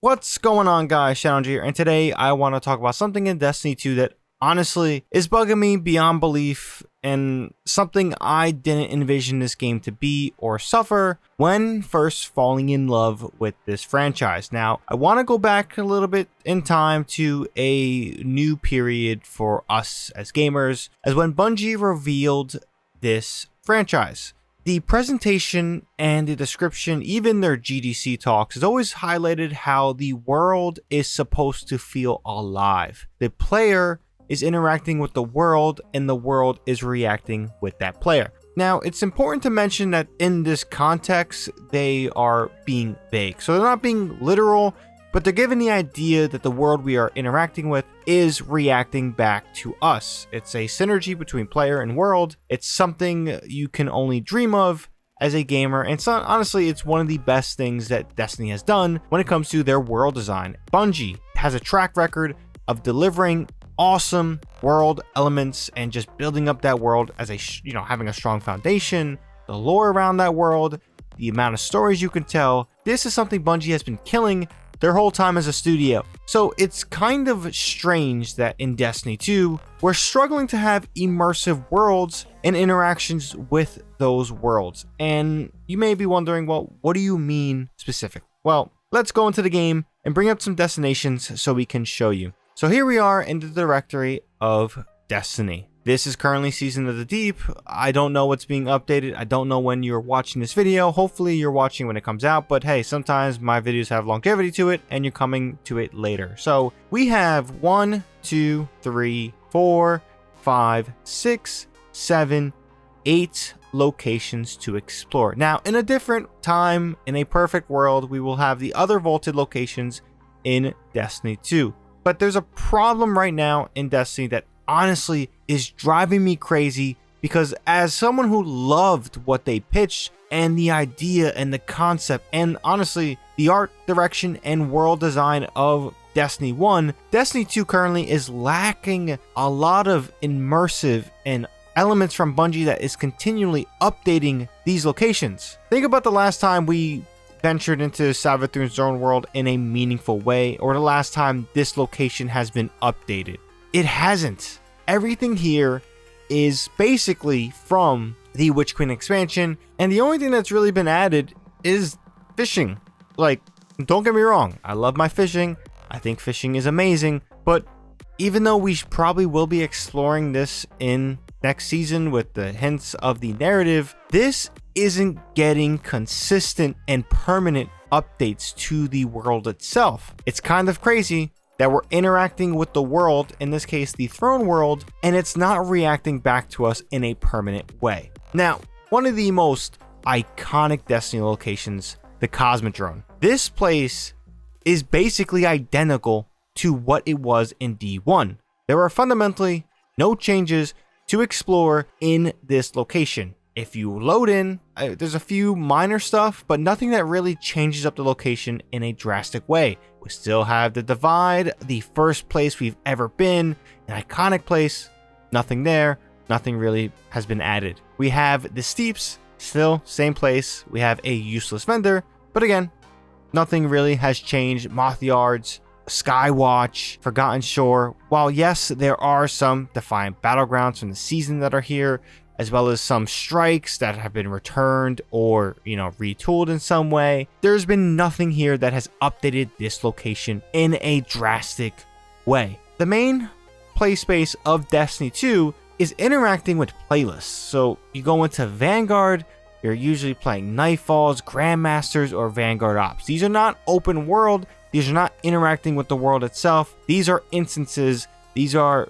What's going on, guys? ShadowNinja here, and today I want to talk about something in Destiny 2 that honestly is bugging me beyond belief, and something I didn't envision this game to be or suffer when first falling in love with this franchise. Now, I want to go back a little bit in time to a new period for us as gamers, as when Bungie revealed this franchise. The presentation and the description, even their GDC talks, has always highlighted how the world is supposed to feel alive. The player is interacting with the world, and the world is reacting with that player. Now, it's important to mention that in this context, they are being vague. So they're not being literal, but they're giving the idea that the world we are interacting with is reacting back to us. It's a synergy between player and world. It's something you can only dream of as a gamer, and so honestly, it's one of the best things that Destiny has done when it comes to their world design. Bungie has a track record of delivering awesome world elements and just building up that world as having a strong foundation, the lore around that world, the amount of stories you can tell. This is something Bungie has been killing their whole time as a studio. So it's kind of strange that in Destiny 2, we're struggling to have immersive worlds and interactions with those worlds. And you may be wondering, well, what do you mean specifically? Well, let's go into the game and bring up some destinations so we can show you. So here we are in the directory of Destiny. This is currently Season of the Deep. I don't know what's being updated. I don't know when you're watching this video. Hopefully you're watching when it comes out, but hey, sometimes my videos have longevity to it and you're coming to it later. So we have 1, 2, 3, 4, 5, 6, 7, 8 locations to explore. Now, in a different time, in a perfect world, we will have the other vaulted locations in Destiny 2. But there's a problem right now in Destiny that honestly is driving me crazy, because as someone who loved what they pitched and the idea and the concept and honestly the art direction and world design of Destiny 1, Destiny 2 currently is lacking a lot of immersive and elements from Bungie that is continually updating these locations. Think about the last time we ventured into Savathun's Zone world in a meaningful way, or the last time this location has been updated. It hasn't. Everything here is basically from the Witch Queen expansion, and the only thing that's really been added is fishing. Like, don't get me wrong, I love my fishing. I think fishing is amazing, but even though we probably will be exploring this in next season with the hints of the narrative, this isn't getting consistent and permanent updates to the world itself. It's kind of crazy that we're interacting with the world, in this case the throne world, and it's not reacting back to us in a permanent way. Now, one of the most iconic Destiny locations, the Cosmodrome. This place is basically identical to what it was in D1. There are fundamentally no changes to explore in this location. If you load in, there's a few minor stuff, but nothing that really changes up the location in a drastic way. We still have the Divide, the first place we've ever been, an iconic place, nothing there, nothing really has been added. We have the Steeps, still same place. We have a useless vendor, but again, nothing really has changed. Moth Yards, Skywatch, Forgotten Shore. While yes, there are some Defiant Battlegrounds from the season that are here, as well as some strikes that have been returned or, retooled in some way, there's been nothing here that has updated this location in a drastic way. The main play space of Destiny 2 is interacting with playlists. So you go into Vanguard, you're usually playing Nightfalls, Grandmasters, or Vanguard Ops. These are not open world. These are not interacting with the world itself. These are instances. These are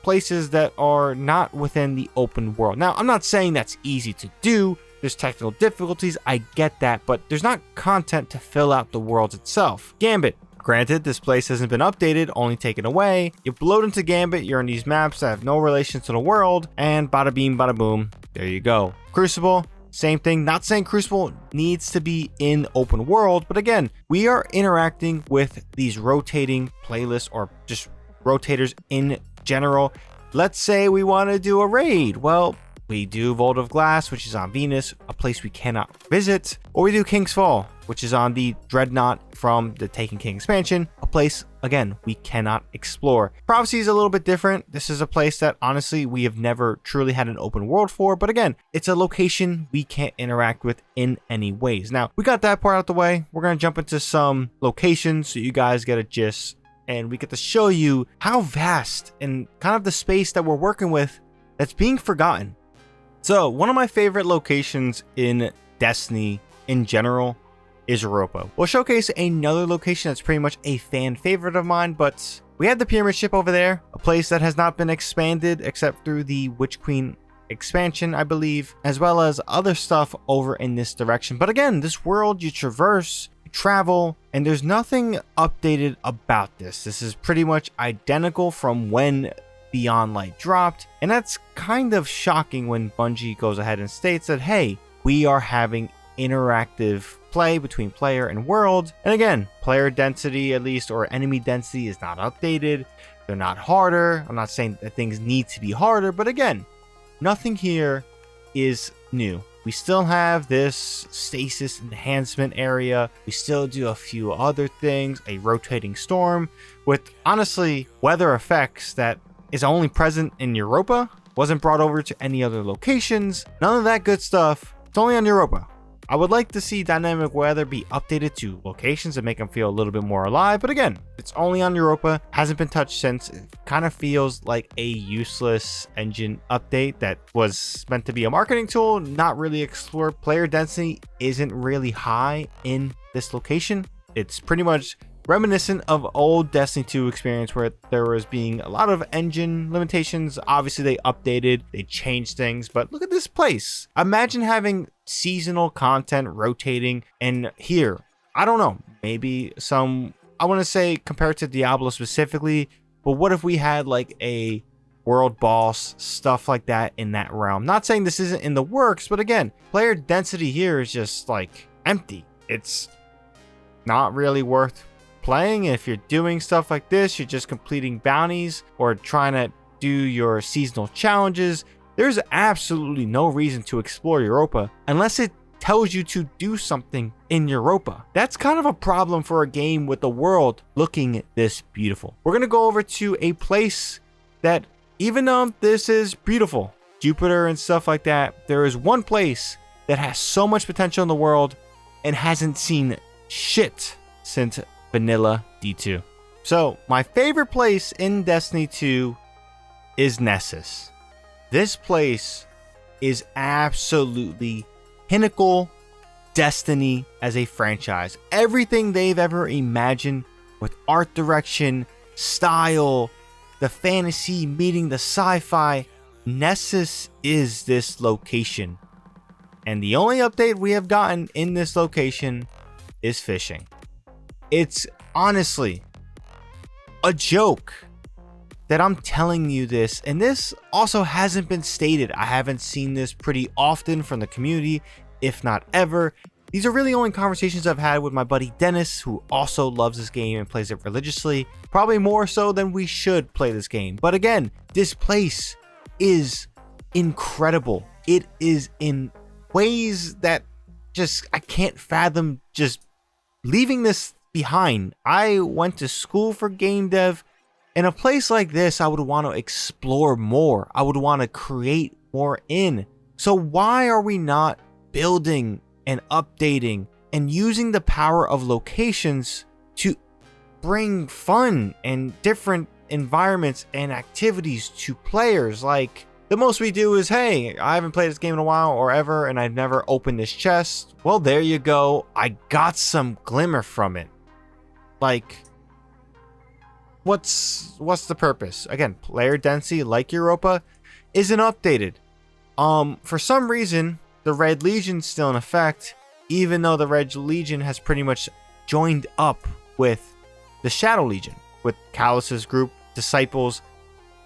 places that are not within the open world. Now, I'm not saying that's easy to do. There's technical difficulties, I get that, but there's not content to fill out the world itself. Gambit. Granted, this place hasn't been updated, only taken away. You load into Gambit, you're in these maps that have no relation to the world, and bada beam, bada boom, there you go. Crucible, same thing. Not saying Crucible needs to be in open world, but again, we are interacting with these rotating playlists or just rotators in general. Let's say we want to do a raid. Well, we do Vault of Glass, which is on Venus, a place we cannot visit, or we do King's Fall. which is on the Dreadnought from the Taken King expansion, a place, again, we cannot explore. Prophecy is a little bit different. This is a place that, honestly, we have never truly had an open world for, but again, it's a location we can't interact with in any ways. Now, we got that part out the way. We're going to jump into some locations so you guys get a gist, and we get to show you how vast and kind of the space that we're working with that's being forgotten. So, one of my favorite locations in Destiny in general is Europa. We'll showcase another location that's pretty much a fan favorite of mine, but we have the pyramid ship over there, a place that has not been expanded except through the Witch Queen expansion, I believe, as well as other stuff over in this direction. But again, this world you traverse, you travel, and there's nothing updated about this. This is pretty much identical from when Beyond Light dropped, and that's kind of shocking when Bungie goes ahead and states that, hey, we are having interactive play between player and world. And again, player density at least, or enemy density, is not updated. They're not harder. I'm not saying that things need to be harder, but again, nothing here is new. We still have this stasis enhancement area. We still do a few other things, a rotating storm with honestly weather effects that is only present in Europa, wasn't brought over to any other locations. None of that good stuff. It's only on Europa. I would like to see dynamic weather be updated to locations and make them feel a little bit more alive, but again, it's only on Europa, hasn't been touched since. It kind of feels like a useless engine update that was meant to be a marketing tool, not really explore. Player density isn't really high in this location. It's pretty much reminiscent of old Destiny 2 experience where there was being a lot of engine limitations. Obviously they updated, they changed things, but look at this place. Imagine having seasonal content rotating, and here, I don't know, maybe some, I want to say compared to Diablo specifically, but what if we had like a world boss, stuff like that in that realm? Not saying this isn't in the works, but again, player density here is just like empty. It's not really worth playing. If you're doing stuff like this, you're just completing bounties or trying to do your seasonal challenges, there's absolutely no reason to explore Europa unless it tells you to do something in Europa. That's kind of a problem for a game with the world looking this beautiful. We're gonna go over to a place that, even though this is beautiful, Jupiter and stuff like that, there is one place that has so much potential in the world and hasn't seen shit since Vanilla D2. So my favorite place in Destiny 2 is Nessus. This place is absolutely pinnacle Destiny as a franchise. Everything they've ever imagined with art direction, style, the fantasy meeting the sci-fi, Nessus is this location. And the only update we have gotten in this location is fishing. It's honestly a joke that I'm telling you this, and this also hasn't been stated. I haven't seen this pretty often from the community, if not ever. These are really only conversations I've had with my buddy Dennis, who also loves this game and plays it religiously, probably more so than we should play this game. But again, this place is incredible. It is in ways that just I can't fathom just leaving this behind. I went to school for game dev. In a place like this, I would want to explore more. I would want to create more in. So why are we not building and updating and using the power of locations to bring fun and different environments and activities to players? Like, the most we do is, hey, I haven't played this game in a while or ever, and I've never opened this chest. Well, there you go. I got some glimmer from it. Like, what's the purpose? Again, player density, like Europa, isn't updated. For some reason, the Red Legion's still in effect, even though the Red Legion has pretty much joined up with the Shadow Legion, with Callus's group, Disciples.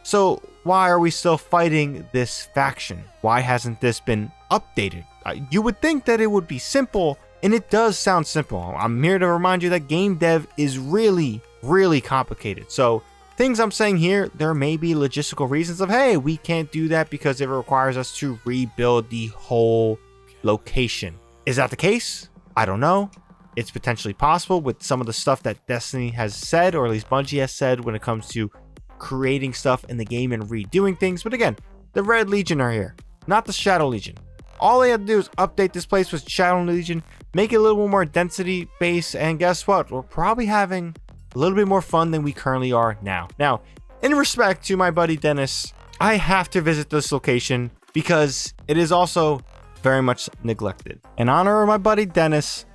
So why are we still fighting this faction? Why hasn't this been updated? You would think that it would be simple, and it does sound simple. I'm here to remind you that game dev is really, really complicated. So things I'm saying here, there may be logistical reasons of, hey, we can't do that because it requires us to rebuild the whole location. Is that the case? I don't know. it's potentially possible with some of the stuff that Destiny has said, or at least Bungie has said, when it comes to creating stuff in the game and redoing things. But again, the Red Legion are here, not the Shadow Legion. All they have to do is update this place with Shadow Legion, make it a little more density base, and guess what? We're probably having a little bit more fun than we currently are now. Now, in respect to my buddy Dennis, I have to visit this location because it is also very much neglected. In honor of my buddy Dennis,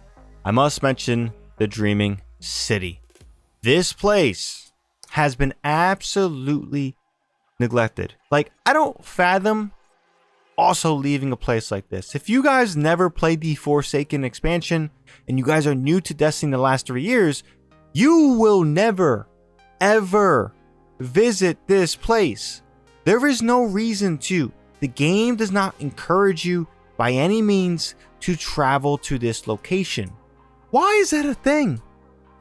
I must mention the Dreaming City. This place has been absolutely neglected. Like, I don't fathom also leaving a place like this. If you guys never played the Forsaken expansion and you guys are new to Destiny in the last 3 years, you will never, ever visit this place. There is no reason to. The game does not encourage you by any means to travel to this location. Why is that a thing?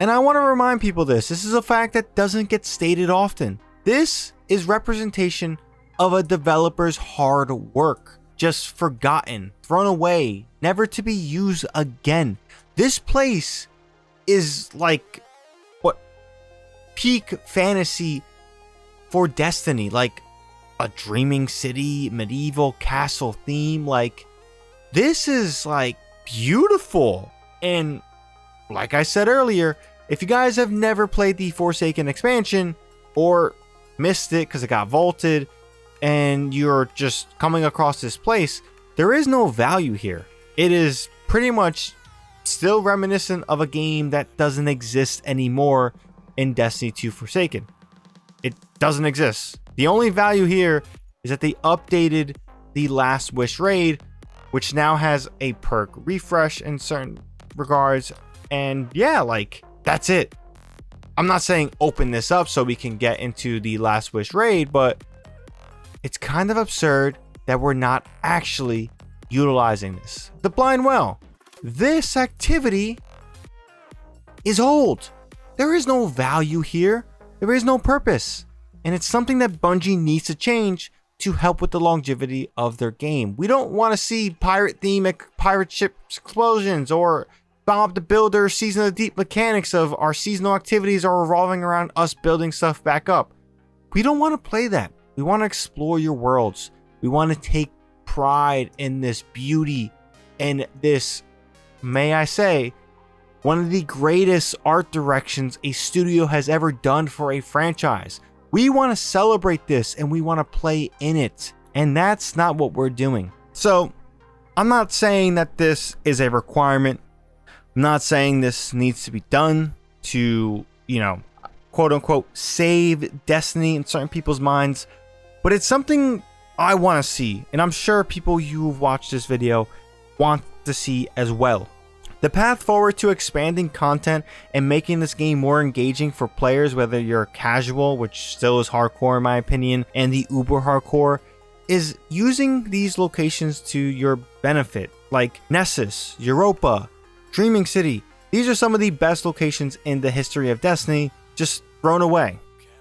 And I want to remind people this. This is a fact that doesn't get stated often. This is representation of a developer's hard work, just forgotten, thrown away, never to be used again. This place is like what peak fantasy for Destiny, like a dreaming city, medieval castle theme. Like, this is like beautiful. And like I said earlier, if you guys have never played the Forsaken expansion or missed it because it got vaulted, and you're just coming across this place, there is no value here. It is pretty much still reminiscent of a game that doesn't exist anymore in Destiny 2 Forsaken. It doesn't exist. The only value here is that they updated the Last Wish raid, which now has a perk refresh in certain regards. And yeah, like, that's it. I'm not saying open this up so we can get into the Last Wish raid, but it's kind of absurd that we're not actually utilizing this. The Blind Well. This activity is old. There is no value here. There is no purpose. And it's something that Bungie needs to change to help with the longevity of their game. We don't want to see pirate ship explosions or Bob the Builder Season of the Deep mechanics of our seasonal activities are revolving around us building stuff back up. We don't want to play that. We want to explore your worlds. We want to take pride in this beauty and this, may I say, one of the greatest art directions a studio has ever done for a franchise. We want to celebrate this and we want to play in it. And that's not what we're doing. So I'm not saying that this is a requirement. I'm not saying this needs to be done to, quote unquote, save Destiny in certain people's minds. But it's something I want to see. And I'm sure people who've watched this video want to see as well. The path forward to expanding content and making this game more engaging for players, whether you're casual, which still is hardcore in my opinion, and the uber hardcore, is using these locations to your benefit, like Nessus, Europa, Dreaming City. These are some of the best locations in the history of Destiny, just thrown away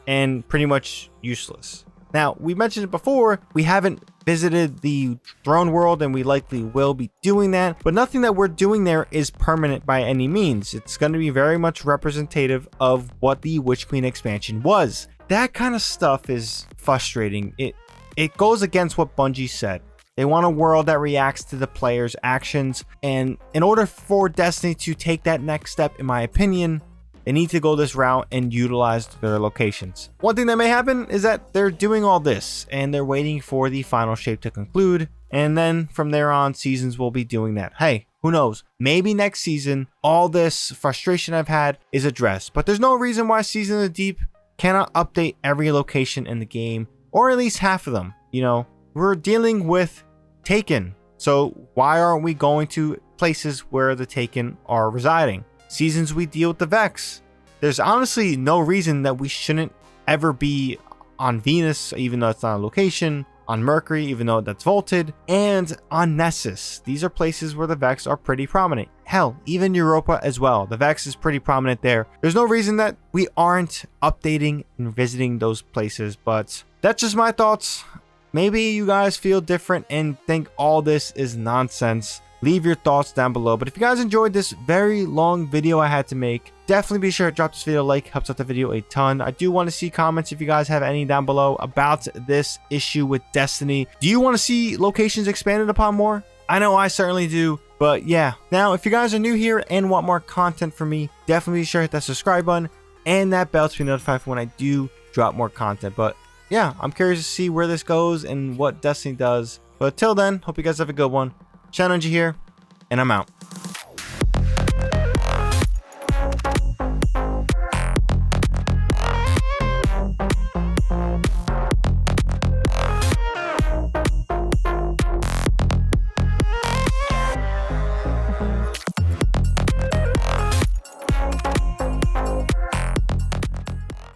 and pretty much useless. Now, we mentioned it before, we haven't visited the throne world and we likely will be doing that, but nothing that we're doing there is permanent by any means. It's going to be very much representative of what the Witch Queen expansion was. That kind of stuff is frustrating. It goes against what Bungie said. They want a world that reacts to the player's actions, and in order for Destiny to take that next step, in my opinion, they need to go this route and utilize their locations. One thing that may happen is that they're doing all this and they're waiting for the final shape to conclude, and then from there on, seasons will be doing that. Hey, who knows? Maybe next season, all this frustration I've had is addressed, but there's no reason why Season of the Deep cannot update every location in the game, or at least half of them. We're dealing with Taken, so why aren't we going to places where the Taken are residing? Seasons we deal with the Vex. There's honestly no reason that we shouldn't ever be on Venus, even though it's not a location, on Mercury, even though that's vaulted, and on Nessus. These are places where the Vex are pretty prominent. Hell, even Europa as well. The Vex is pretty prominent there. There's no reason that we aren't updating and visiting those places, but that's just my thoughts. Maybe you guys feel different and think all this is nonsense. leave your thoughts down below. But if you guys enjoyed this very long video I had to make, definitely be sure to drop this video a like. Helps out the video a ton. I do want to see comments if you guys have any down below about this issue with Destiny. Do you want to see locations expanded upon more? I know I certainly do. But yeah, now if you guys are new here and want more content from me, definitely be sure to hit that subscribe button and that bell to be notified for when I do drop more content. But yeah, I'm curious to see where this goes and what Destiny does. But till then, hope you guys have a good one. ShadowNinja here, and I'm out.